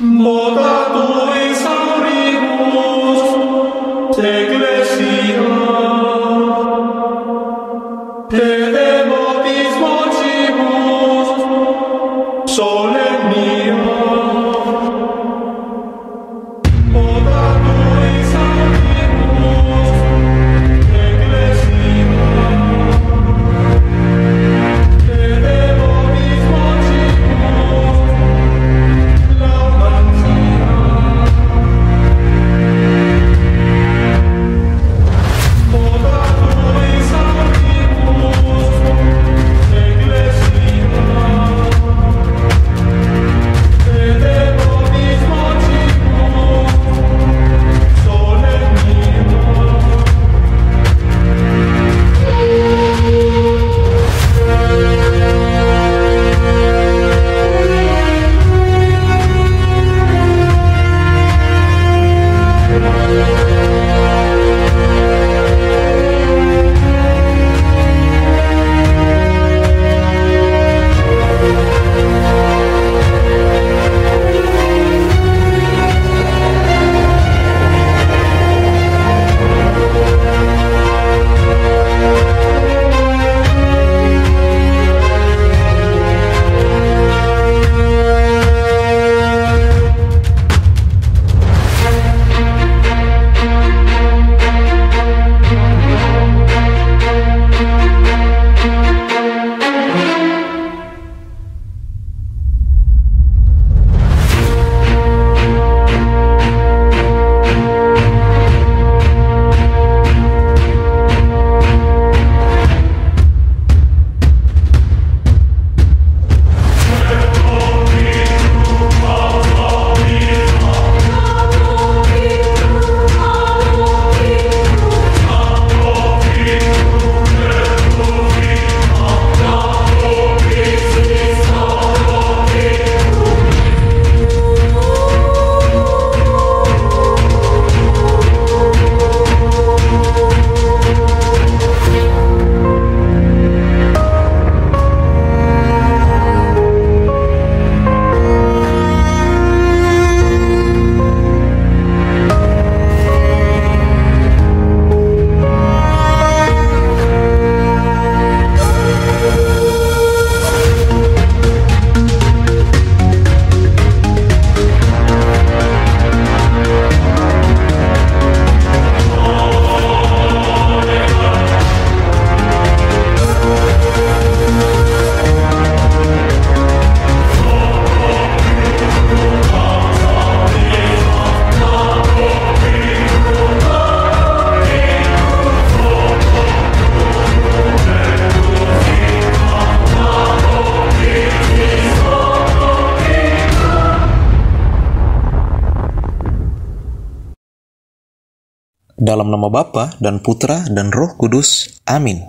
Modatus auribus ecclesia te devotis vocibus solemnia Modatus auribus ecclesia te devotis vocibus Dalam nama Bapa dan Putra dan Roh Kudus. Amin.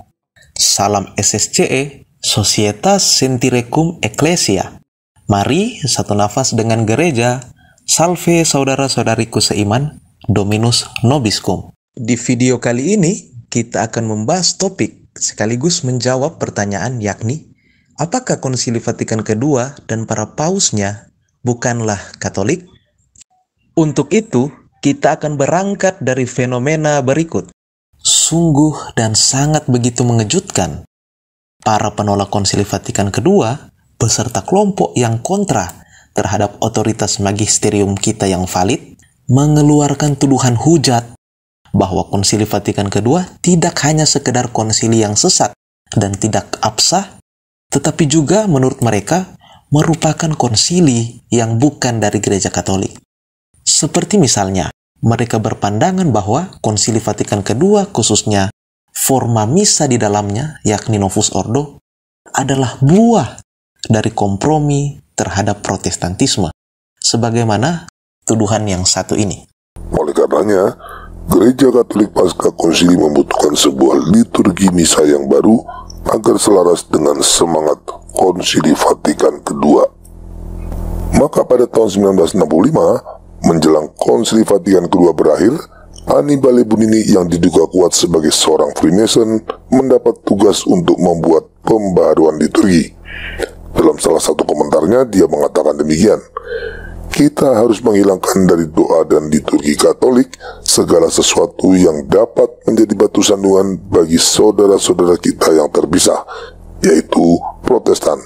Salam SSCE, Societas Sentirecum Ecclesia. Mari satu nafas dengan gereja. Salve saudara-saudariku seiman, Dominus Nobiscum. Di video kali ini, kita akan membahas topik sekaligus menjawab pertanyaan, yakni apakah Konsili Vatikan II dan para pausnya bukanlah Katolik? Untuk itu, kita akan berangkat dari fenomena berikut. Sungguh dan sangat begitu mengejutkan. Para penolak Konsili Vatikan II beserta kelompok yang kontra terhadap otoritas magisterium kita yang valid mengeluarkan tuduhan hujat bahwa Konsili Vatikan II tidak hanya sekedar konsili yang sesat dan tidak absah, tetapi juga menurut mereka merupakan konsili yang bukan dari Gereja Katolik. Seperti misalnya, mereka berpandangan bahwa Konsili Vatikan II khususnya forma misa di dalamnya, yakni Novus Ordo, adalah buah dari kompromi terhadap Protestantisme, sebagaimana tuduhan yang satu ini. Oleh karenanya, Gereja Katolik pasca konsili membutuhkan sebuah liturgi misa yang baru agar selaras dengan semangat Konsili Vatikan II. Maka pada tahun 1965, menjelang Konsili Vatikan II berakhir, Annibale Bugnini yang diduga kuat sebagai seorang Freemason mendapat tugas untuk membuat pembaharuan liturgi. Dalam salah satu komentarnya, dia mengatakan demikian, kita harus menghilangkan dari doa dan liturgi Katolik segala sesuatu yang dapat menjadi batu sandungan bagi saudara-saudara kita yang terpisah, yaitu Protestan.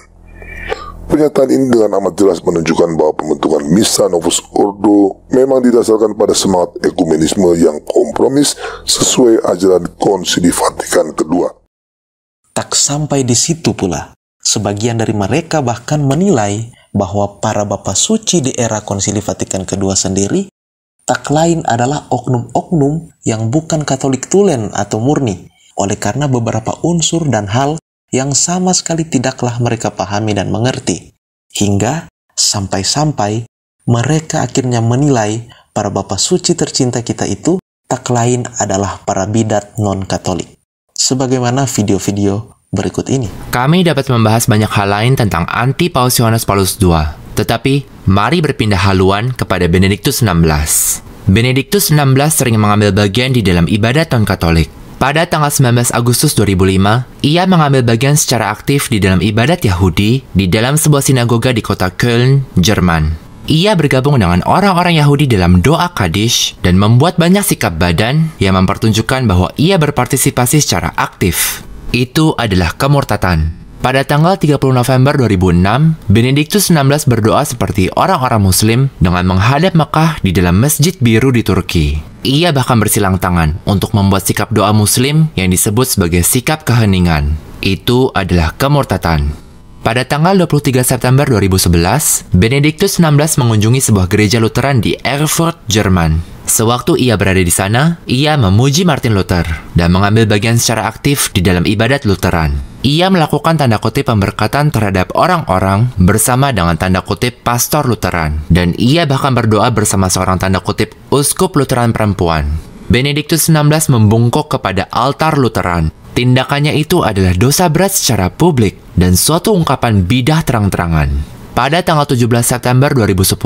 Pernyataan ini dengan amat jelas menunjukkan bahwa pembentukan Missa Novus Ordo memang didasarkan pada semangat ekumenisme yang kompromis sesuai ajaran Konsili Vatikan II. Tak sampai di situ pula, sebagian dari mereka bahkan menilai bahwa para Bapa Suci di era Konsili Vatikan II sendiri tak lain adalah oknum-oknum yang bukan Katolik tulen atau murni, oleh karena beberapa unsur dan hal yang sama sekali tidaklah mereka pahami dan mengerti. Hingga sampai-sampai mereka akhirnya menilai para Bapa Suci tercinta kita itu tak lain adalah para bidat non-Katolik. Sebagaimana video-video berikut ini. Kami dapat membahas banyak hal lain tentang anti Paus Yohanes Paulus II. Tetapi, mari berpindah haluan kepada Benediktus XVI. Benediktus XVI sering mengambil bagian di dalam ibadat non-Katolik. Pada tanggal 19 Agustus 2005, ia mengambil bagian secara aktif di dalam ibadat Yahudi di dalam sebuah sinagoga di kota Köln, Jerman. Ia bergabung dengan orang-orang Yahudi dalam doa Kaddish dan membuat banyak sikap badan yang mempertunjukkan bahwa ia berpartisipasi secara aktif. Itu adalah kemurtatan. Pada tanggal 30 November 2006, Benediktus XVI berdoa seperti orang-orang Muslim dengan menghadap Mekah di dalam Masjid Biru di Turki. Ia bahkan bersilang tangan untuk membuat sikap doa Muslim yang disebut sebagai sikap keheningan. Itu adalah kemurtatan. Pada tanggal 23 September 2011, Benediktus XVI mengunjungi sebuah gereja Lutheran di Erfurt, Jerman. Sewaktu ia berada di sana, ia memuji Martin Luther dan mengambil bagian secara aktif di dalam ibadat Lutheran. Ia melakukan tanda kutip pemberkatan terhadap orang-orang bersama dengan tanda kutip pastor Lutheran, dan ia bahkan berdoa bersama seorang tanda kutip uskup Lutheran perempuan. Benediktus XVI membungkuk kepada altar Lutheran. Tindakannya itu adalah dosa berat secara publik dan suatu ungkapan bidah terang-terangan. Pada tanggal 17 September 2010,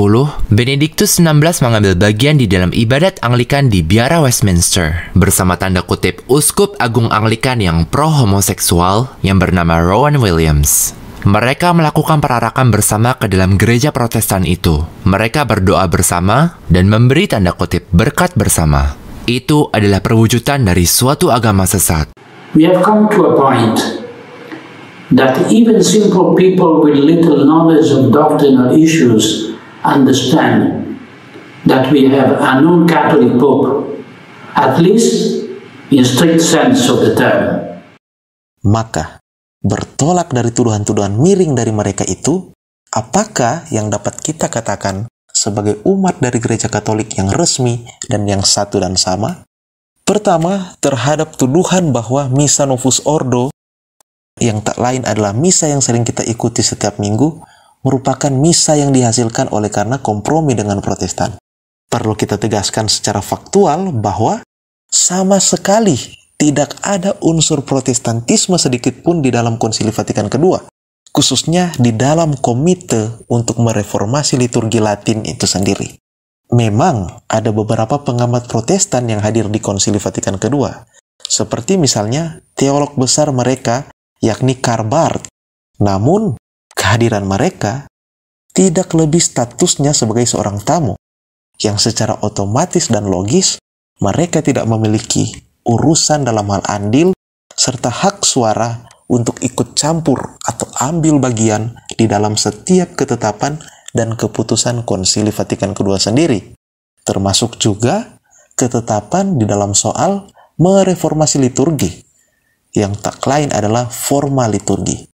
Benediktus XVI mengambil bagian di dalam ibadat Anglikan di Biara Westminster bersama tanda kutip Uskup Agung Anglikan yang pro-homoseksual yang bernama Rowan Williams. Mereka melakukan perarakan bersama ke dalam gereja Protestan itu. Mereka berdoa bersama dan memberi tanda kutip berkat bersama. Itu adalah perwujudan dari suatu agama sesat. We have come to a point that even simple people with little knowledge of doctrinal issues understand that we have a non-Catholic Pope, at least in strict sense of the term. Maka, bertolak dari tuduhan-tuduhan miring dari mereka itu, apakah yang dapat kita katakan sebagai umat dari gereja Katolik yang resmi dan yang satu dan sama? Pertama, terhadap tuduhan bahwa Missa Novus Ordo yang tak lain adalah misa yang sering kita ikuti setiap minggu, merupakan misa yang dihasilkan oleh karena kompromi dengan Protestan. Perlu kita tegaskan secara faktual bahwa sama sekali tidak ada unsur Protestantisme sedikit pun di dalam Konsili Vatikan II, khususnya di dalam komite untuk mereformasi liturgi Latin itu sendiri. Memang ada beberapa pengamat Protestan yang hadir di Konsili Vatikan II, seperti misalnya teolog besar mereka yakni Karl Barth. Namun, kehadiran mereka tidak lebih statusnya sebagai seorang tamu, yang secara otomatis dan logis mereka tidak memiliki urusan dalam hal andil serta hak suara untuk ikut campur atau ambil bagian di dalam setiap ketetapan dan keputusan Konsili Vatikan II sendiri, termasuk juga ketetapan di dalam soal mereformasi liturgi, yang tak lain adalah forma liturgi.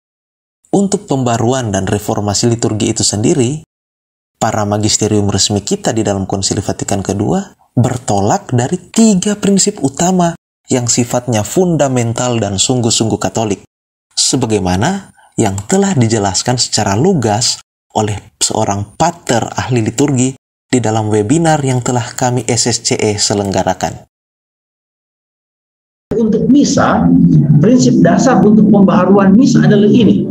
Untuk pembaruan dan reformasi liturgi itu sendiri, para magisterium resmi kita di dalam Konsili Vatikan II bertolak dari 3 prinsip utama yang sifatnya fundamental dan sungguh-sungguh Katolik, sebagaimana yang telah dijelaskan secara lugas oleh seorang pater ahli liturgi di dalam webinar yang telah kami SSCE selenggarakan. Untuk misa, prinsip dasar untuk pembaharuan misa adalah ini.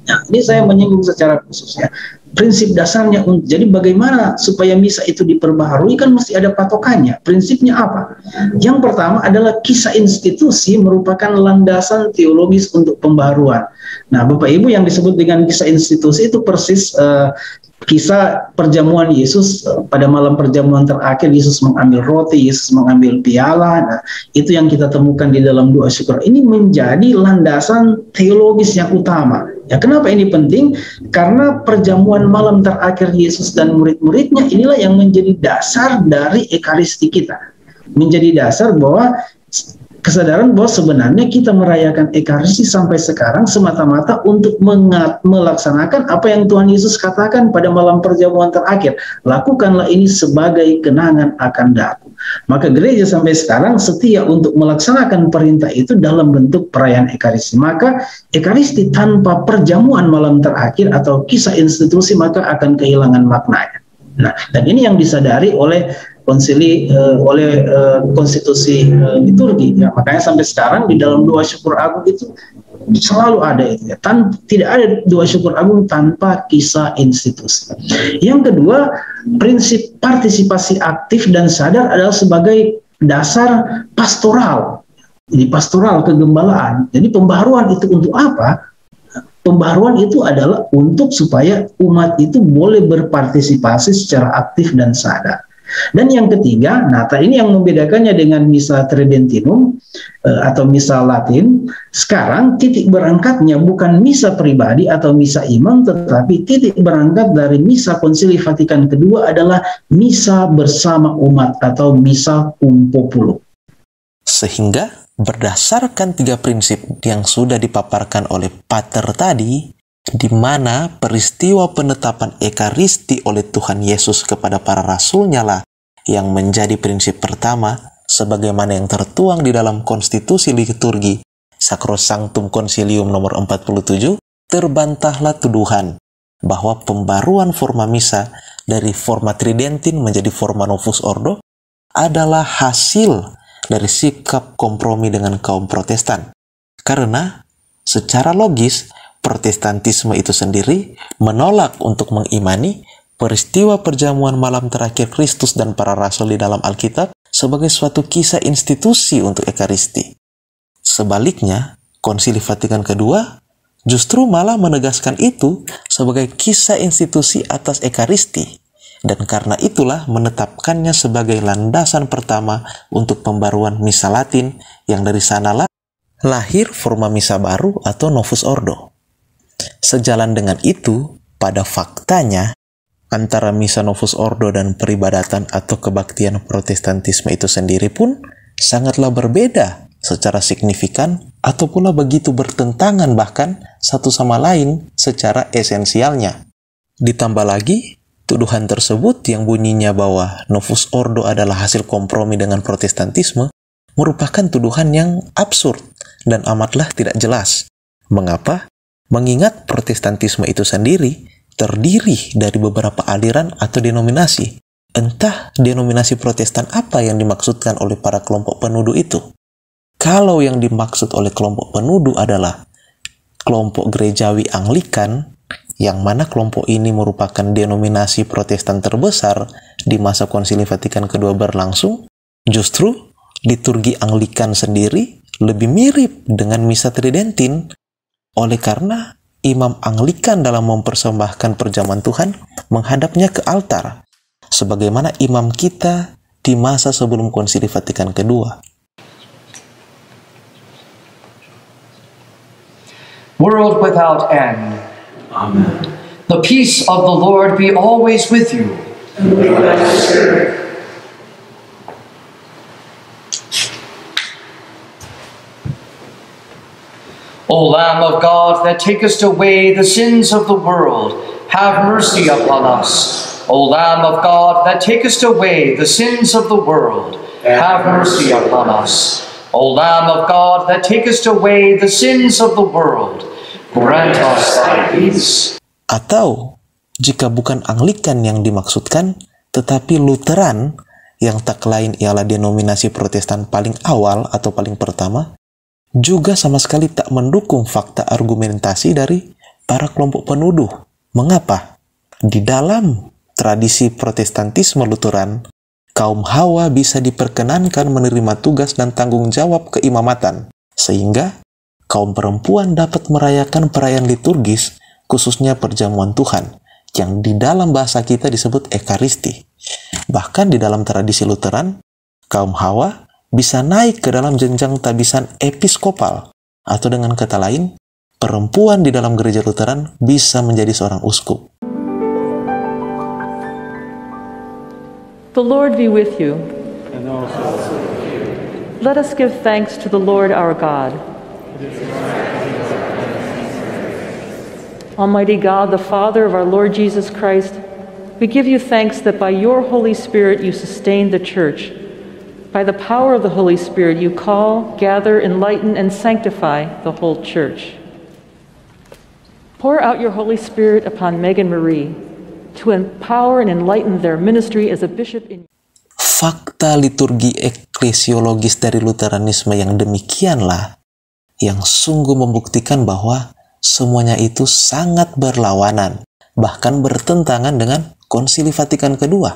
Nah, ini saya menyinggung secara khusus ya. Prinsip dasarnya, jadi bagaimana supaya misa itu diperbaharui kan mesti ada patokannya. Prinsipnya apa? Yang pertama adalah kisah institusi merupakan landasan teologis untuk pembaharuan. Nah, Bapak Ibu, yang disebut dengan kisah institusi itu persis kisah perjamuan Yesus, pada malam perjamuan terakhir Yesus mengambil roti, Yesus mengambil piala. Nah, itu yang kita temukan di dalam doa syukur. Ini menjadi landasan teologis yang utama. Ya, kenapa ini penting? Karena perjamuan malam terakhir Yesus dan murid-muridnya inilah yang menjadi dasar dari ekaristi kita. Menjadi dasar bahwa kesadaran bahwa sebenarnya kita merayakan ekaristi sampai sekarang semata-mata untuk melaksanakan apa yang Tuhan Yesus katakan pada malam perjamuan terakhir. Lakukanlah ini sebagai kenangan akan daku. Maka gereja sampai sekarang setia untuk melaksanakan perintah itu dalam bentuk perayaan ekaristi. Maka ekaristi tanpa perjamuan malam terakhir atau kisah institusi maka akan kehilangan maknanya. Nah, dan ini yang disadari oleh konstitusi liturgi, ya. Makanya sampai sekarang di dalam doa syukur agung itu selalu ada itu, ya. Tidak ada doa syukur agung tanpa kisah institusi. Yang kedua, prinsip partisipasi aktif dan sadar adalah sebagai dasar pastoral. Jadi pastoral kegembalaan. Jadi pembaharuan itu untuk apa? Pembaharuan itu adalah untuk supaya umat itu boleh berpartisipasi secara aktif dan sadar. Dan yang ketiga, nah ini yang membedakannya dengan misa Tridentinum atau misa Latin. Sekarang titik berangkatnya bukan misa pribadi atau misa imam, tetapi titik berangkat dari misa Konsili Vatikan kedua adalah misa bersama umat atau misa cum populo. Sehingga berdasarkan 3 prinsip yang sudah dipaparkan oleh Pater tadi, di mana peristiwa penetapan ekaristi oleh Tuhan Yesus kepada para rasulnya lah yang menjadi prinsip pertama, sebagaimana yang tertuang di dalam konstitusi liturgi Sacrosanctum Concilium nomor 47, terbantahlah tuduhan bahwa pembaruan forma misa dari forma Tridentin menjadi forma Novus Ordo adalah hasil dari sikap kompromi dengan kaum Protestan. Karena secara logis, Protestantisme itu sendiri menolak untuk mengimani peristiwa perjamuan malam terakhir Kristus dan para rasul di dalam Alkitab sebagai suatu kisah institusi untuk ekaristi. Sebaliknya, Konsili Vatikan kedua justru malah menegaskan itu sebagai kisah institusi atas ekaristi, dan karena itulah menetapkannya sebagai landasan pertama untuk pembaruan misa Latin, yang dari sanalah lahir forma misa baru atau Novus Ordo. Sejalan dengan itu, pada faktanya, antara misa Novus Ordo dan peribadatan atau kebaktian Protestantisme itu sendiri pun sangatlah berbeda secara signifikan atau pula begitu bertentangan bahkan satu sama lain secara esensialnya. Ditambah lagi, tuduhan tersebut yang bunyinya bahwa Novus Ordo adalah hasil kompromi dengan Protestantisme merupakan tuduhan yang absurd dan amatlah tidak jelas. Mengapa? Mengingat Protestantisme itu sendiri terdiri dari beberapa aliran atau denominasi. Entah denominasi Protestan apa yang dimaksudkan oleh para kelompok penuduh itu. Kalau yang dimaksud oleh kelompok penuduh adalah kelompok gerejawi Anglikan, yang mana kelompok ini merupakan denominasi Protestan terbesar di masa Konsili Vatikan kedua berlangsung, justru liturgi Anglikan sendiri lebih mirip dengan misa Tridentin. Oleh karena imam Anglikan dalam mempersembahkan perjamuan Tuhan menghadapnya ke altar, sebagaimana imam kita di masa sebelum Konsili Vatikan kedua. World without end. Amen. The peace of the Lord be always with you. O Lamb of God, that takest away the sins of the world, have mercy upon us. O Lamb of God, that takest away the sins of the world, have mercy upon us. O Lamb of God, that takest away the sins of the world, grant us thy peace. Atau, jika bukan Anglikan yang dimaksudkan, tetapi Lutheran, yang tak lain ialah denominasi Protestan paling awal atau paling pertama, juga sama sekali tak mendukung fakta argumentasi dari para kelompok penuduh. Mengapa? Di dalam tradisi Protestantisme Lutheran, kaum Hawa bisa diperkenankan menerima tugas dan tanggung jawab keimamatan, sehingga kaum perempuan dapat merayakan perayaan liturgis, khususnya perjamuan Tuhan, yang di dalam bahasa kita disebut ekaristi. Bahkan di dalam tradisi Lutheran, kaum Hawa bisa naik ke dalam jenjang tabisan episkopal, atau dengan kata lain, perempuan di dalam gereja Lutheran bisa menjadi seorang uskup. The Lord be with you. Let us give thanks to the Lord our God. Almighty God, the Father of our Lord Jesus Christ, we give you thanks that by your Holy Spirit you sustain the Church. By the power of the Holy Spirit you call, gather, enlighten, and sanctify the whole Church. Pour out your Holy Spirit upon Meg and Marie to empower and enlighten their ministry as a bishop in... Fakta liturgi eklesiologis dari Lutheranisme yang demikianlah yang sungguh membuktikan bahwa semuanya itu sangat berlawanan, bahkan bertentangan dengan Konsili Vatikan II.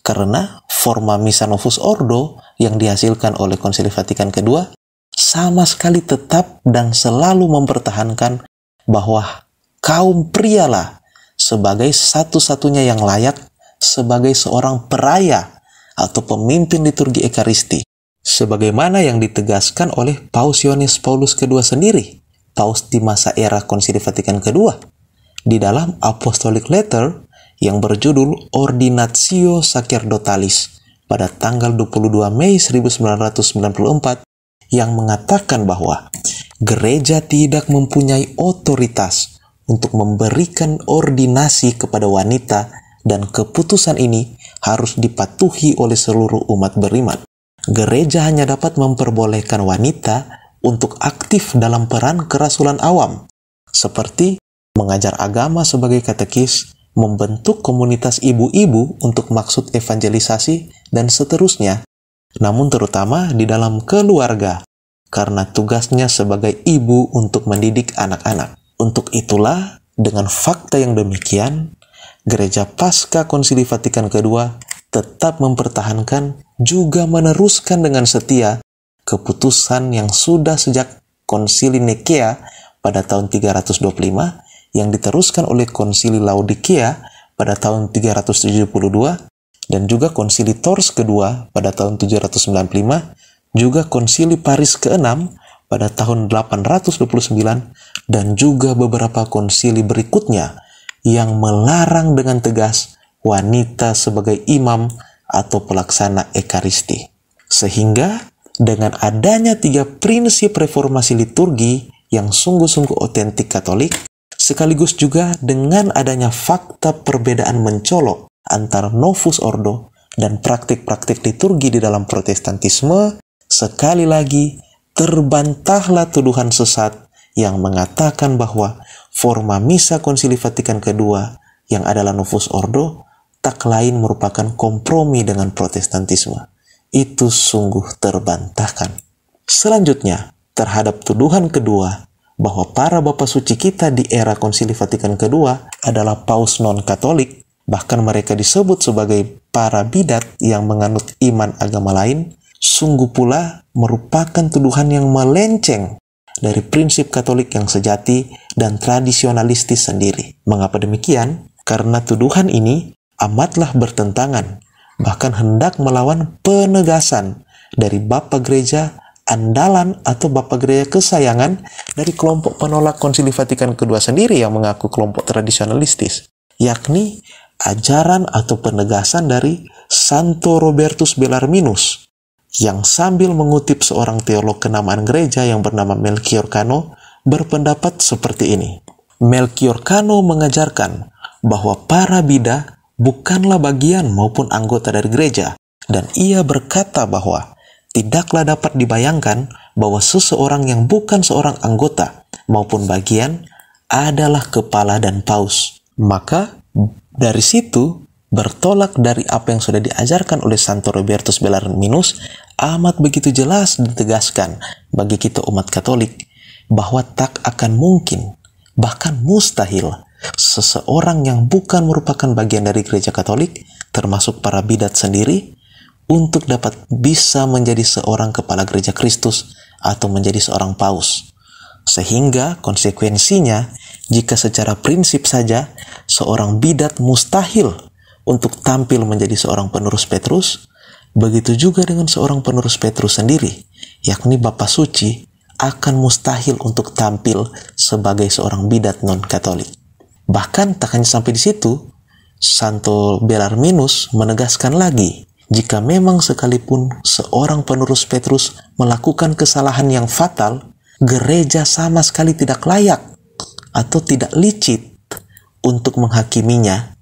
Karena forma Missa Novus Ordo yang dihasilkan oleh Konsili Vatikan II sama sekali tetap dan selalu mempertahankan bahwa kaum prialah sebagai satu-satunya yang layak sebagai seorang peraya atau pemimpin liturgi ekaristi, sebagaimana yang ditegaskan oleh Paus Yohanes Paulus II sendiri, Paus di masa era Konsili Vatikan II, di dalam Apostolic Letter yang berjudul Ordinatio Sacerdotalis pada tanggal 22 Mei 1994 yang mengatakan bahwa gereja tidak mempunyai otoritas untuk memberikan ordinasi kepada wanita dan keputusan ini harus dipatuhi oleh seluruh umat beriman. Gereja hanya dapat memperbolehkan wanita untuk aktif dalam peran kerasulan awam, seperti mengajar agama sebagai katekis, membentuk komunitas ibu-ibu untuk maksud evangelisasi, dan seterusnya. Namun terutama di dalam keluarga, karena tugasnya sebagai ibu untuk mendidik anak-anak. Untuk itulah, dengan fakta yang demikian, Gereja Pasca Konsili Vatikan II tetap mempertahankan juga meneruskan dengan setia keputusan yang sudah sejak Konsili Nikea pada tahun 325 yang diteruskan oleh Konsili Laodikea pada tahun 372 dan juga Konsili Tours kedua pada tahun 795, juga Konsili Paris ke-6 pada tahun 829 dan juga beberapa konsili berikutnya yang melarang dengan tegas wanita sebagai imam atau pelaksana ekaristi. Sehingga dengan adanya 3 prinsip reformasi liturgi yang sungguh-sungguh otentik Katolik, sekaligus juga dengan adanya fakta perbedaan mencolok antara Novus Ordo dan praktik-praktik liturgi di dalam Protestantisme, sekali lagi terbantahlah tuduhan sesat yang mengatakan bahwa forma Missa Konsili Vatikan II yang adalah Novus Ordo tak lain merupakan kompromi dengan Protestantisme. Itu sungguh terbantahkan. Selanjutnya, terhadap tuduhan kedua bahwa para Bapak Suci kita di era Konsili Vatikan II adalah paus non-Katolik, bahkan mereka disebut sebagai para bidat yang menganut iman agama lain, sungguh pula merupakan tuduhan yang melenceng dari prinsip Katolik yang sejati dan tradisionalistis sendiri. Mengapa demikian? Karena tuduhan ini amatlah bertentangan, bahkan hendak melawan penegasan dari Bapak Gereja andalan atau Bapak Gereja kesayangan dari kelompok penolak Konsili Vatikan II sendiri yang mengaku kelompok tradisionalistis, yakni ajaran atau penegasan dari Santo Robertus Bellarminus, yang sambil mengutip seorang teolog kenamaan gereja yang bernama Melchior Cano berpendapat seperti ini. Melchior Cano mengajarkan bahwa para bidah bukanlah bagian maupun anggota dari gereja, dan ia berkata bahwa tidaklah dapat dibayangkan bahwa seseorang yang bukan seorang anggota maupun bagian adalah kepala dan paus. Maka dari situ, bertolak dari apa yang sudah diajarkan oleh Santo Robertus Bellarminus, amat begitu jelas ditegaskan bagi kita umat Katolik bahwa tak akan mungkin, bahkan mustahil, seseorang yang bukan merupakan bagian dari gereja Katolik, termasuk para bidat sendiri, untuk dapat bisa menjadi seorang kepala gereja Kristus atau menjadi seorang paus. Sehingga konsekuensinya, jika secara prinsip saja seorang bidat mustahil untuk tampil menjadi seorang penerus Petrus, begitu juga dengan seorang penerus Petrus sendiri, yakni Bapa Suci, akan mustahil untuk tampil sebagai seorang bidat non-Katolik. Bahkan tak hanya sampai di situ, Santo Belarminus menegaskan lagi, jika memang sekalipun seorang penerus Petrus melakukan kesalahan yang fatal, gereja sama sekali tidak layak atau tidak licit untuk menghakiminya,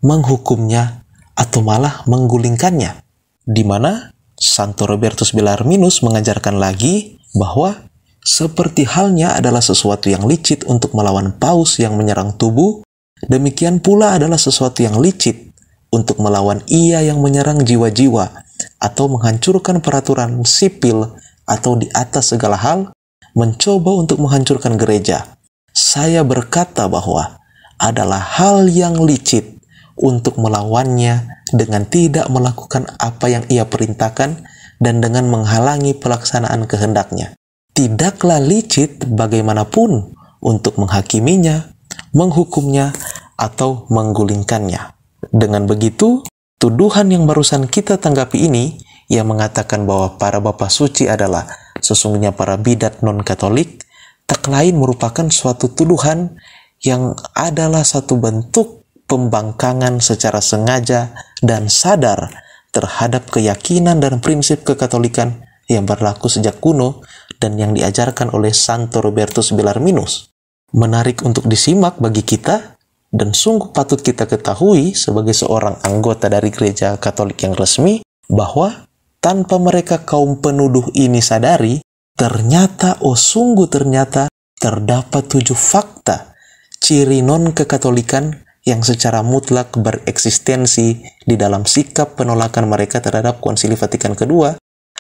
menghukumnya, atau malah menggulingkannya. Di mana Santo Robertus Belarminus mengajarkan lagi bahwa seperti halnya adalah sesuatu yang licit untuk melawan paus yang menyerang tubuh, demikian pula adalah sesuatu yang licit untuk melawan ia yang menyerang jiwa-jiwa atau menghancurkan peraturan sipil atau di atas segala hal, mencoba untuk menghancurkan gereja. Saya berkata bahwa adalah hal yang licit untuk melawannya dengan tidak melakukan apa yang ia perintahkan dan dengan menghalangi pelaksanaan kehendaknya. Tidaklah licit bagaimanapun untuk menghakiminya, menghukumnya, atau menggulingkannya. Dengan begitu, tuduhan yang barusan kita tanggapi ini, yang mengatakan bahwa para Bapa Suci adalah sesungguhnya para bidat non-Katolik, tak lain merupakan suatu tuduhan yang adalah satu bentuk pembangkangan secara sengaja dan sadar terhadap keyakinan dan prinsip kekatolikan yang berlaku sejak kuno dan yang diajarkan oleh Santo Robertus Belarminus. Menarik untuk disimak bagi kita, dan sungguh patut kita ketahui sebagai seorang anggota dari gereja Katolik yang resmi, bahwa tanpa mereka kaum penuduh ini sadari, ternyata, oh sungguh ternyata, terdapat 7 fakta, ciri non-kekatolikan yang secara mutlak bereksistensi di dalam sikap penolakan mereka terhadap Konsili Vatikan II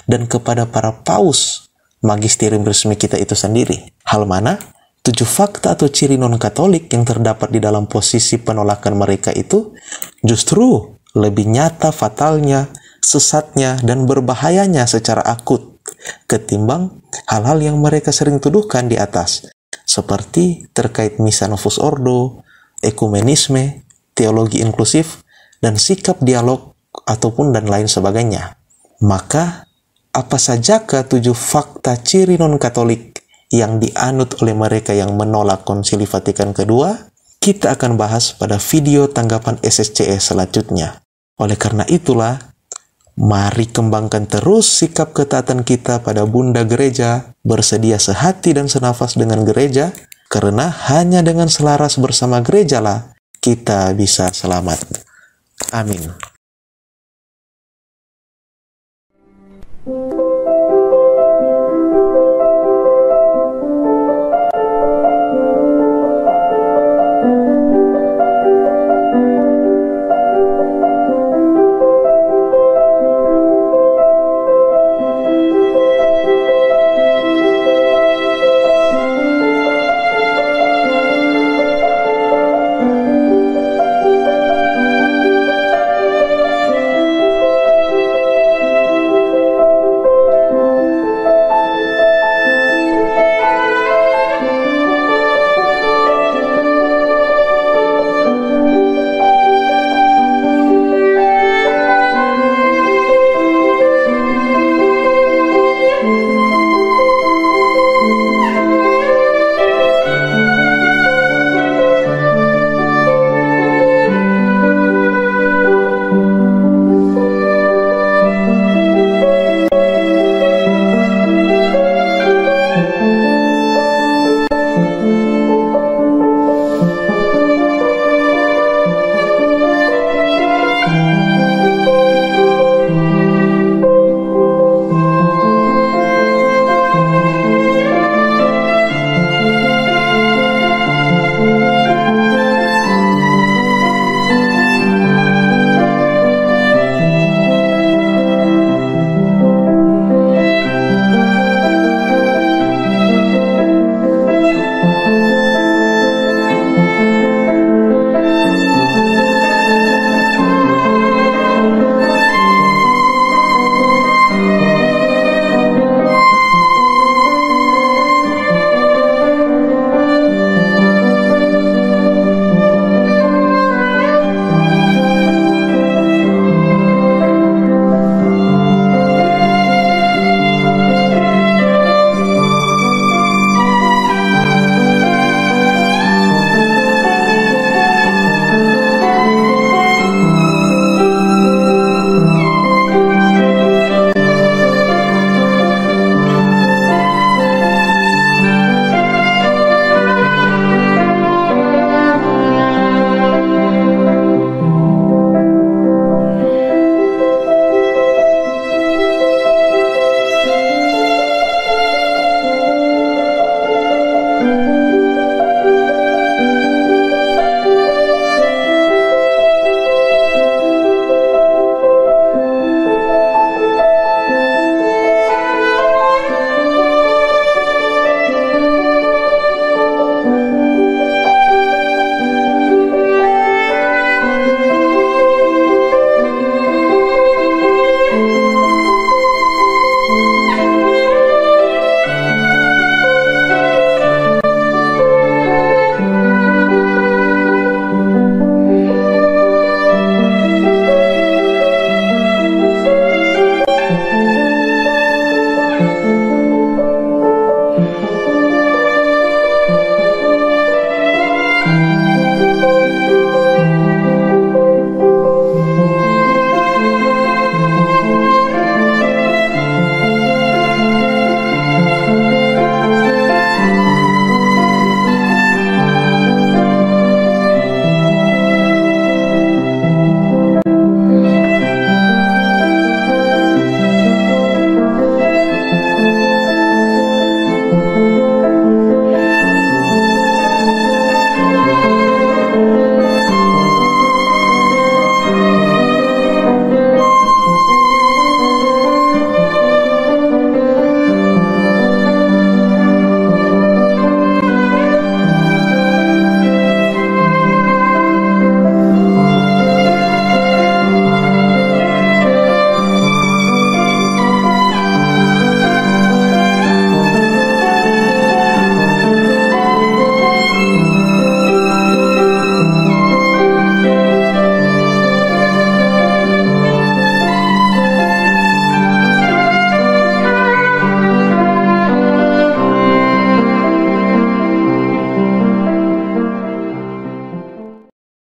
dan kepada para paus magisterium resmi kita itu sendiri. Hal mana? 7 fakta atau ciri non-Katolik yang terdapat di dalam posisi penolakan mereka itu justru lebih nyata fatalnya, sesatnya, dan berbahayanya secara akut ketimbang hal-hal yang mereka sering tuduhkan di atas, seperti terkait Missa Novus Ordo, ekumenisme, teologi inklusif, dan sikap dialog ataupun dan lain sebagainya. Maka, apa sajakah 7 fakta ciri non-Katolik yang dianut oleh mereka yang menolak Konsili Vatikan II? Kita akan bahas pada video tanggapan SSCE selanjutnya. Oleh karena itulah, mari kembangkan terus sikap ketaatan kita pada Bunda Gereja, bersedia sehati dan senafas dengan gereja, karena hanya dengan selaras bersama gerejalah kita bisa selamat. Amin.